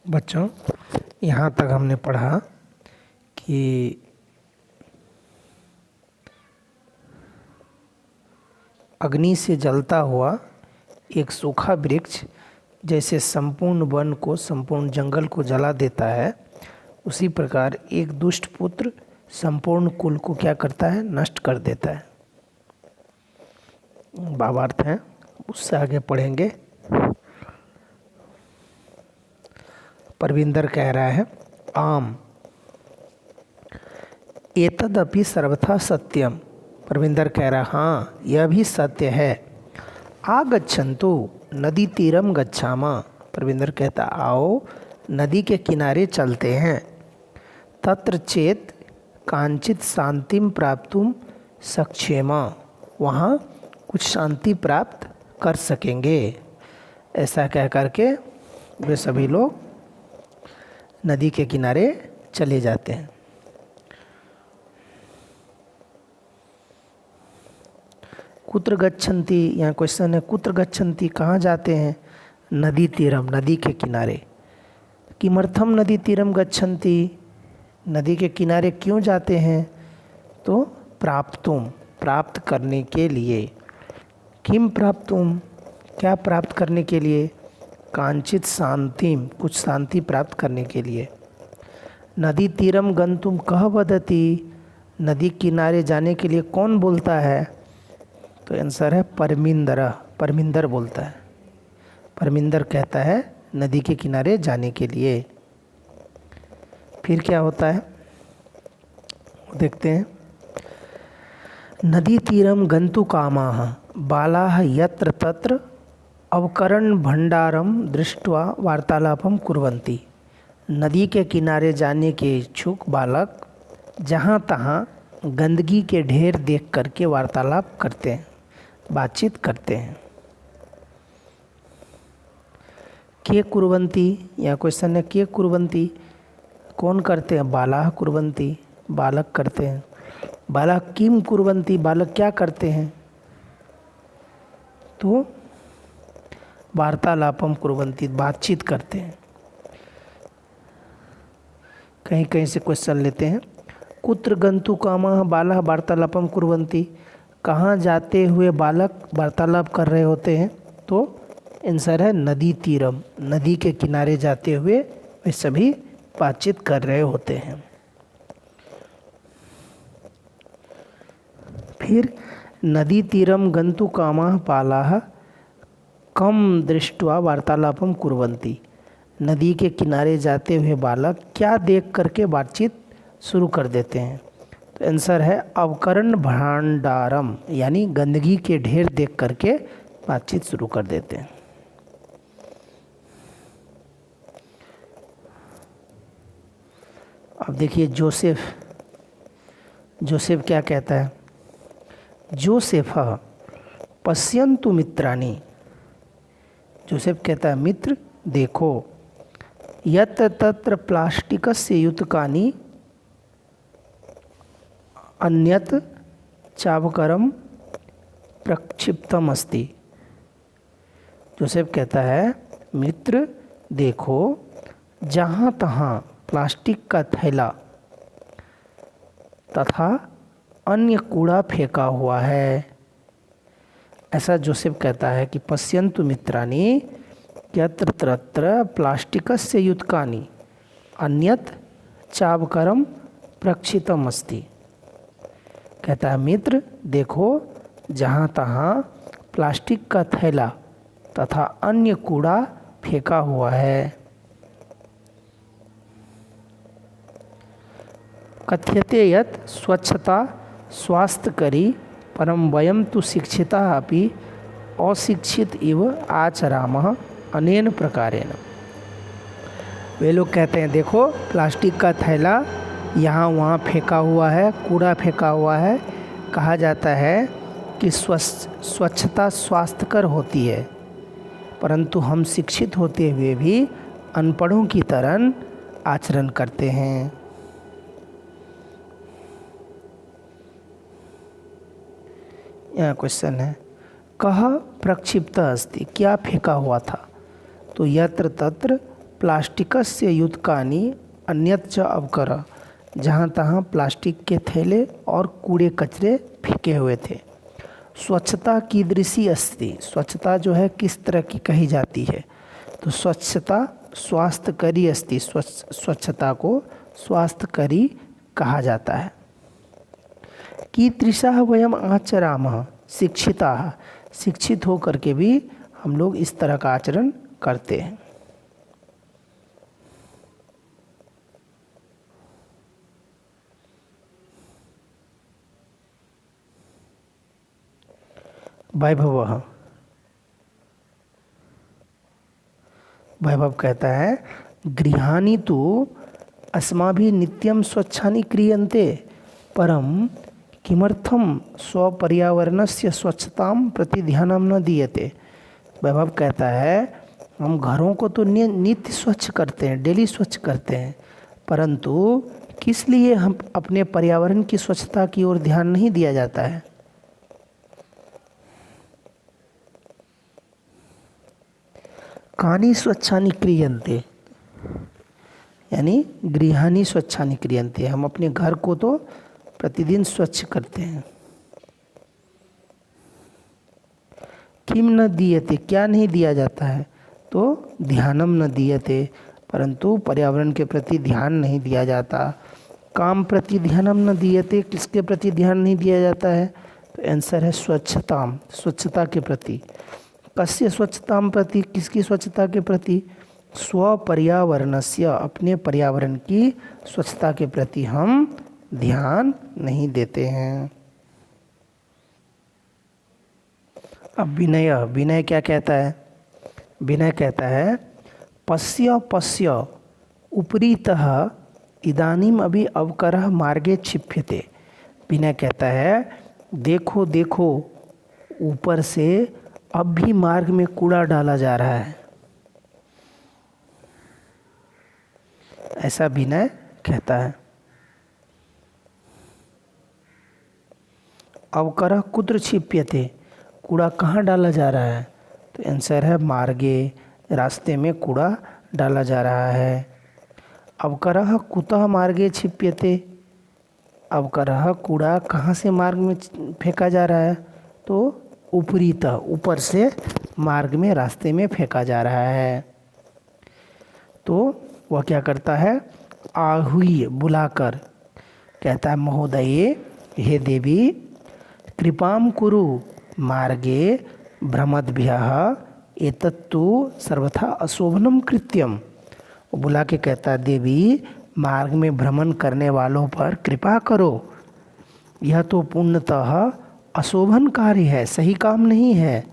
बच्चों, यहाँ तक हमने पढ़ा कि अग्नि से जलता हुआ एक सूखा वृक्ष जैसे संपूर्ण वन को, संपूर्ण जंगल को जला देता है, उसी प्रकार एक दुष्ट पुत्र संपूर्ण कुल को क्या करता है? नष्ट कर देता है। भावार्थ है, उससे आगे पढ़ेंगे। परविंदर कह रहा है, आम एतदपि सर्वथा सत्यम। परविंदर कह रहा है, हाँ यह भी सत्य है। आगच्छन्तु नदी तीरम गच्छामा। परविंदर कहता, आओ नदी के किनारे चलते हैं। तत्र चेत कांचित शांतिम प्राप्तुम सक्षेमा। वहाँ कुछ शांति प्राप्त कर सकेंगे। ऐसा कह करके वे सभी लोग नदी के किनारे चले जाते हैं। कुत्र गच्छन्ति, यहाँ क्वेश्चन है, कुत्र गच्छन्ति कहाँ जाते हैं? नदी तीरम, नदी के किनारे। किमर्थम नदी तीरम गच्छन्ति, नदी के किनारे क्यों जाते हैं? तो प्राप्तुम, प्राप्त करने के लिए। किम प्राप्तुम, क्या प्राप्त करने के लिए? कांचित शांतिम, कुछ शांति प्राप्त करने के लिए। नदी तीरम गंतुम कह वदति, नदी किनारे जाने के लिए कौन बोलता है? तो आंसर है परमिंदर, परमिंदर बोलता है। परमिंदर कहता है नदी के किनारे जाने के लिए। फिर क्या होता है देखते हैं। नदी तीरम गंतु कामाः बालाः यत्र तत्र अवकरण भंडारम दृष्ट्वा वार्तालापम कुर्वन्ति। नदी के किनारे जाने के इच्छुक बालक जहाँ तहाँ गंदगी के ढेर देख करके वार्तालाप करते हैं, बातचीत करते हैं। के कुर्वन्ति, या क्वेश्चन है के कुर्वन्ति, कौन करते हैं? बालाः कुर्वन्ति, बालक करते हैं। बालक किम कुर्वन्ति, बालक क्या करते हैं? तो वार्तालापम कुर्वन्ति, बातचीत करते हैं। कहीं कहीं से क्वेश्चन लेते हैं। कुत्र गंतु कामाः बालाः वार्तालापम कुर्वन्ति, कहाँ जाते हुए बालक वार्तालाप कर रहे होते हैं? तो आंसर है नदी तीरम, नदी के किनारे जाते हुए वे सभी बातचीत कर रहे होते हैं। फिर नदी तीरम गंतु कामाः बालाः कम दृष्ट्वा वार्तालापम कुर्वन्ति, नदी के किनारे जाते हुए बालक क्या देख करके बातचीत शुरू कर देते हैं? तो आंसर है अवकरण भंडारम, यानी गंदगी के ढेर देख करके बातचीत शुरू कर देते हैं। अब देखिए जोसेफ, जोसेफ क्या कहता है? जोसेफ पश्यन्तु मित्राणि, जोसेफ कहता है मित्र देखो, यत्र तत्र प्लास्टिकस्य युतकानि अन्यत् चावकरम प्रक्षिप्तम अस्ति। जोसेफ कहता है मित्र देखो, जहाँ तहाँ प्लास्टिक का थैला तथा अन्य कूड़ा फेंका हुआ है। ऐसा जोसेफ कहता है कि पश्यन्तु मित्राणि यत्र तत्र प्लास्टिकस्य युतकानि अन्यत् चावकरम प्रक्षिप्तम अस्ति। कहता है मित्र देखो, जहाँ तहाँ प्लास्टिक का थैला तथा अन्य कूड़ा फेंका हुआ है। कथ्यते यत् स्वच्छता स्वास्थ्यकरी परं वयं तु शिक्षिताः अपि अशिक्षित इव आचरामः अनेन प्रकारेण। वे लोग कहते हैं देखो प्लास्टिक का थैला यहाँ वहाँ फेंका हुआ है, कूड़ा फेंका हुआ है। कहा जाता है कि स्वच्छता स्वास्थ्यकर होती है, परंतु हम शिक्षित होते हुए भी अनपढ़ों की तरह आचरण करते हैं। यहाँ क्वेश्चन है, कह प्रक्षिप्त अस्ति, क्या फेंका हुआ था? तो यत्र तत्र प्लास्टिकस्य युतकानि अन्यच्च अवकरः, जहाँ तहाँ प्लास्टिक के थैले और कूड़े कचरे फेंके हुए थे। स्वच्छता कीदृशी अस्ति, स्वच्छता जो है किस तरह की कही जाती है, तो स्वच्छता स्वास्थ्यकरी अस्ति, स्वच्छता को स्वास्थ्यकरी कहा जाता है। कीदृशः वयम् आचरामः शिक्षिताः, शिक्षित होकर के भी हम लोग इस तरह का आचरण करते हैं। वैभव, वैभव कहता है गृहाणि तु अस्माभिः नित्यं स्वच्छानि क्रियन्ते परं किमर्थं स्वपर्यावरणस्य स्वच्छतां प्रति ध्यानं न दीयते। वैभव कहता है हम घरों को तो नित्य स्वच्छ करते हैं, डेली स्वच्छ करते हैं, परंतु किस लिए हम अपने पर्यावरण की स्वच्छता की ओर ध्यान नहीं दिया जाता है। कानि स्वच्छानि क्रियन्ते, यानी गृहाणि स्वच्छानि क्रियन्ते, हम अपने घर को तो प्रतिदिन स्वच्छ करते हैं। किम न दीयते, क्या नहीं दिया जाता है, तो ध्यानम न दीयते, परंतु पर्यावरण के प्रति ध्यान नहीं दिया जाता। काम प्रति ध्यानम न दीयते, किसके प्रति ध्यान नहीं दिया जाता है, तो आंसर है स्वच्छताम, स्वच्छता के प्रति। कस्य स्वच्छताम प्रति, किसकी स्वच्छता के प्रति, स्वपर्यावरणस्य, अपने पर्यावरण की स्वच्छता के प्रति हम ध्यान नहीं देते हैं। अब विनय, विनय क्या कहता है, विनय कहता है पश्य पश्य उपरितः इदानीम अभी अवकरः मार्गे क्षिप्यते। विनय कहता है देखो देखो ऊपर से अब भी मार्ग में कूड़ा डाला जा रहा है, ऐसा विनय कहता है। अवकरः कुत्र क्षिप्यते, कूड़ा कहाँ डाला जा रहा है, तो आंसर है मार्गे, रास्ते में कूड़ा डाला जा रहा है। अवकरः कुतः मार्गे क्षिप्यते, अवकरः कूड़ा कहाँ से मार्ग में फेंका जा रहा है, तो उपरीतः, ऊपर से मार्ग में रास्ते में फेंका जा रहा है। तो वह क्या करता है, आहूय बुलाकर कहता है महोदये, हे देवी, कृपां कुरु मार्गे भ्रमद्भ्यः एतत्तु सर्वथा अशोभनम कृत्यम। वो बुला के कहता है देवी, मार्ग में भ्रमण करने वालों पर कृपा करो, यह तो पूर्णतः अशोभन कार्य है, सही काम नहीं है।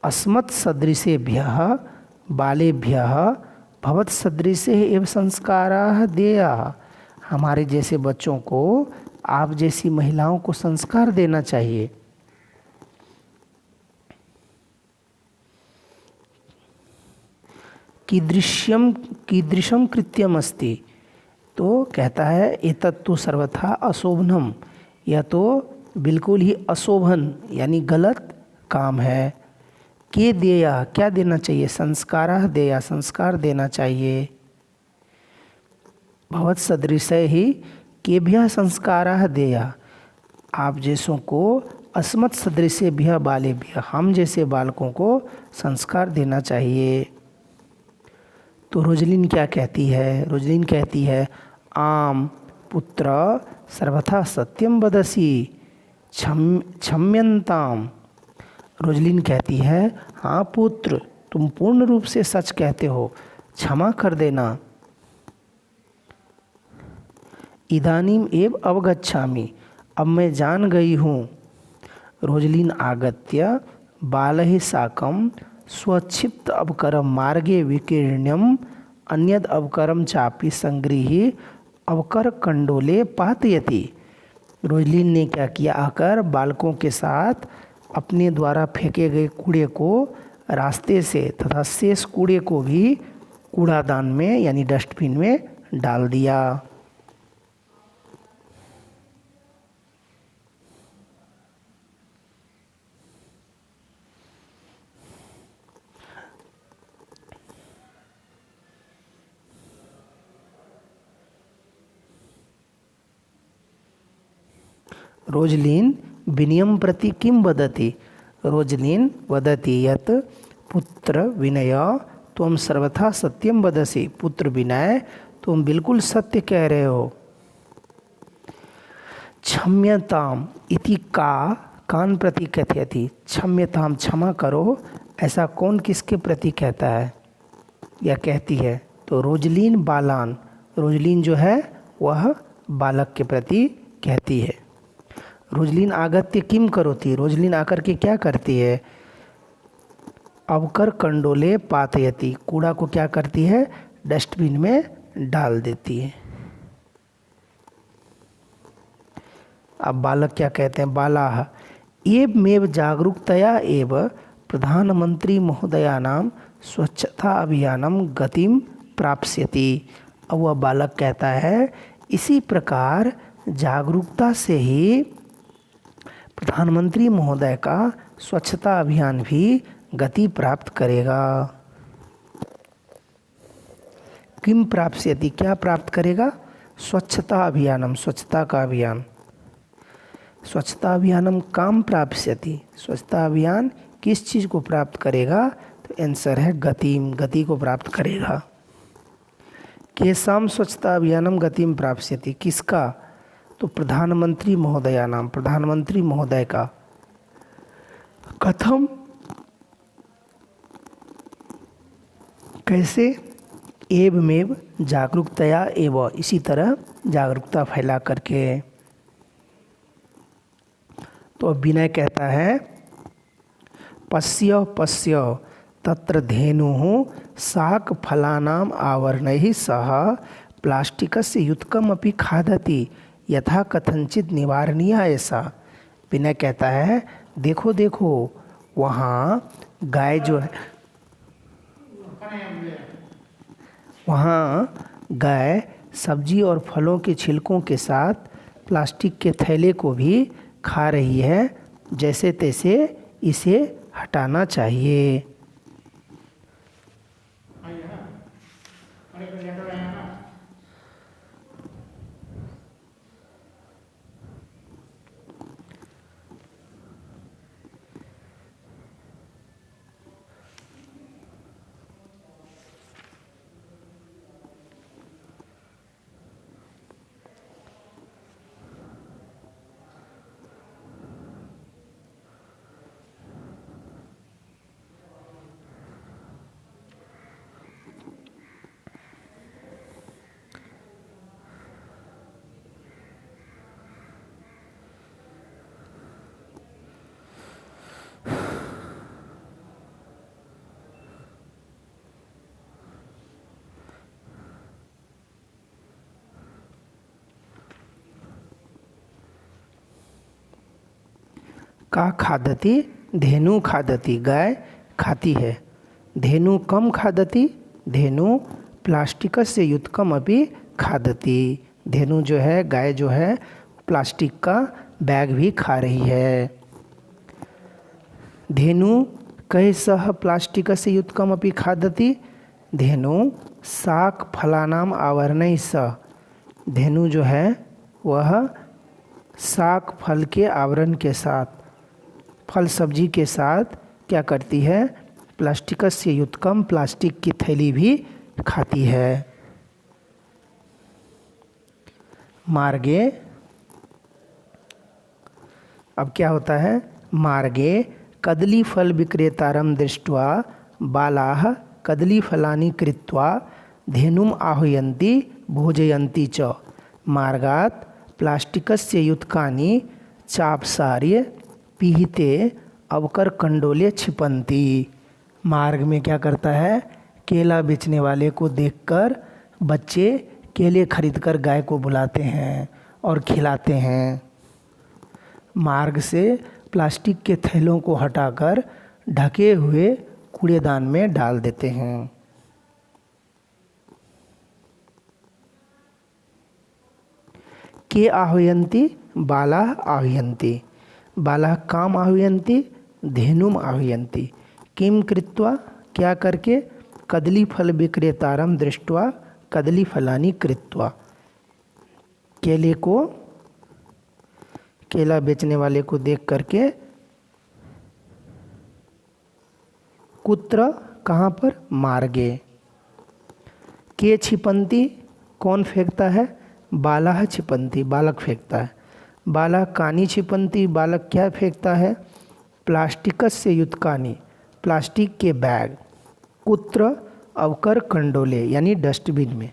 अस्मत् सदृशेभ्यः बालेभ्यः भवत् सदृशे एव संस्काराः देयाः, हमारे जैसे बच्चों को आप जैसी महिलाओं को संस्कार देना चाहिए। कीदृशम कृत्यम अस्ति, तो कहता है एतत्तु सर्वथा अशोभनम, यह तो बिल्कुल ही अशोभन यानी गलत काम है। के देया, क्या देना चाहिए, संस्काराः देया, संस्कार देना चाहिए। भवत् सदृश ही केभ्यः संस्काराः देया, आप जैसों को अस्मत् सदृशेभ्यः बालेभ्यः, हम जैसे बालकों को संस्कार देना चाहिए। तो रोजलिन क्या कहती है, रोजलिन कहती है आम पुत्र सर्वथा सत्यम वदसि क्षम्यन्ताम। रोजलिन कहती है हाँ पुत्र, तुम पूर्ण रूप से सच कहते हो, क्षमा कर देना। इदानीम एव अवगच्छामि, अब मैं जान गई हूँ। रोजलिन आगत्य बालैः साकं स्वक्षिप्त अवकरम मार्गे विकीर्ण्यम अन्यद अवकरम चापि संगृह्य अवकर कंडोले पातयति। रोजलिन ने क्या किया, आकर बालकों के साथ अपने द्वारा फेंके गए कूड़े को रास्ते से तथा शेष कूड़े को भी कूड़ादान में यानी डस्टबिन में डाल दिया। रोजलीन विनयम प्रति किम वदति? रोजलीन वदति यत् पुत्र विनय तुम सर्वथा सत्यम वदसि। पुत्र विनय तुम बिल्कुल सत्य कह रहे हो। क्षम्यताम इति का कान प्रति कथयति। क्षम्यताम क्षमा करो, ऐसा कौन किसके प्रति कहता है या कहती है? तो रोजलीन बालान, रोजलीन जो है वह बालक के प्रति कहती है। रोजलीन आगत्य किम करोति? रोजलीन आकर के क्या करती है? अवकर कंडोले पातयति। कूड़ा को क्या करती है? डस्टबिन में डाल देती है। अब बालक क्या कहते हैं? बालाः एवमेव जागरूकतया एव प्रधानमंत्री महोदयानां स्वच्छता अभियानम गतिम प्राप्स्यति। अब वह बालक कहता है इसी प्रकार जागरूकता से ही प्रधानमंत्री महोदय का स्वच्छता अभियान भी गति प्राप्त करेगा। किम प्राप्स्यति, क्या प्राप्त करेगा? स्वच्छता अभियानम, स्वच्छता का अभियान। स्वच्छता अभियानम काम प्राप्स्यति, स्वच्छता अभियान किस चीज़ को प्राप्त करेगा? तो आंसर है गतिम, गति को प्राप्त करेगा। केसाम स्वच्छता अभियानम गतिम प्राप्स्यति, किसका? तो प्रधानमंत्री महोदयानाम, प्रधानमंत्री महोदय का। कथम, कैसे? एवमेव जागरूकतया एव, इसी तरह जागरूकता फैला करके। तो अब विनय कहता है पश्य पश्य तत्र धेनुः शाक फलानाम आवरणैः सह प्लास्टिकस्य युतकम अपि खादति यथा कथंचित निवारणीय ऐसा। विनय कहता है देखो देखो, वहाँ गाय जो है, वहाँ गाय सब्जी और फलों के छिलकों के साथ प्लास्टिक के थैले को भी खा रही है, जैसे तैसे इसे हटाना चाहिए। का खादति, धेनु खादति, गाय खाती है। धेनु कम खादति, धेनु प्लास्टिकस्य युतकम अपि खादति। धेनु जो है, गाय जो है, प्लास्टिक का बैग भी खा रही है। धेनु कैसह प्लास्टिकस्य युतकम अपि खादति? धेनु शाक फलानाम आवरणैः सह, धेनु जो है वह शाक फल के आवरण के साथ, फल सब्जी के साथ क्या करती है? प्लास्टिकस्य युतकम, प्लास्टिक की थैली भी खाती है। मार्गे, अब क्या होता है? मार्गे कदली फल विक्रेतारं दृष्ट्वा बालाः कदली फलानि कृत्वा धेनुम आह्वयन्ति भोजयन्ति च। मार्गात् प्लास्टिकस्य युतकानि चापसार्य पीहिते अवकर कंडोले क्षिपन्ति। मार्ग में क्या करता है? केला बेचने वाले को देखकर बच्चे केले खरीदकर गाय को बुलाते हैं और खिलाते हैं। मार्ग से प्लास्टिक के थैलों को हटाकर ढके हुए कूड़ेदान में डाल देते हैं। के आह्वयन्ति, बालाः आह्वयन्ति, बालाः काम आह्वयन्ति, धेनुम आह्वयन्ति। किम कृत्वा, क्या करके? कदली फल विक्रेतारं दृष्ट्वा कदली फलानि कृत्वा, केले को केला बेचने वाले को देख करके कुत्र कहाँ पर, मार्गे। के क्षिपन्ति कौन फेंकता है, बालः क्षिपन्ति बालक फेंकता है। बालः कानि क्षिपन्ति बालक क्या फेंकता है, प्लास्टिकस्य युतकानि प्लास्टिक के बैग। कुत्र अवकर कंडोले यानी डस्टबिन में।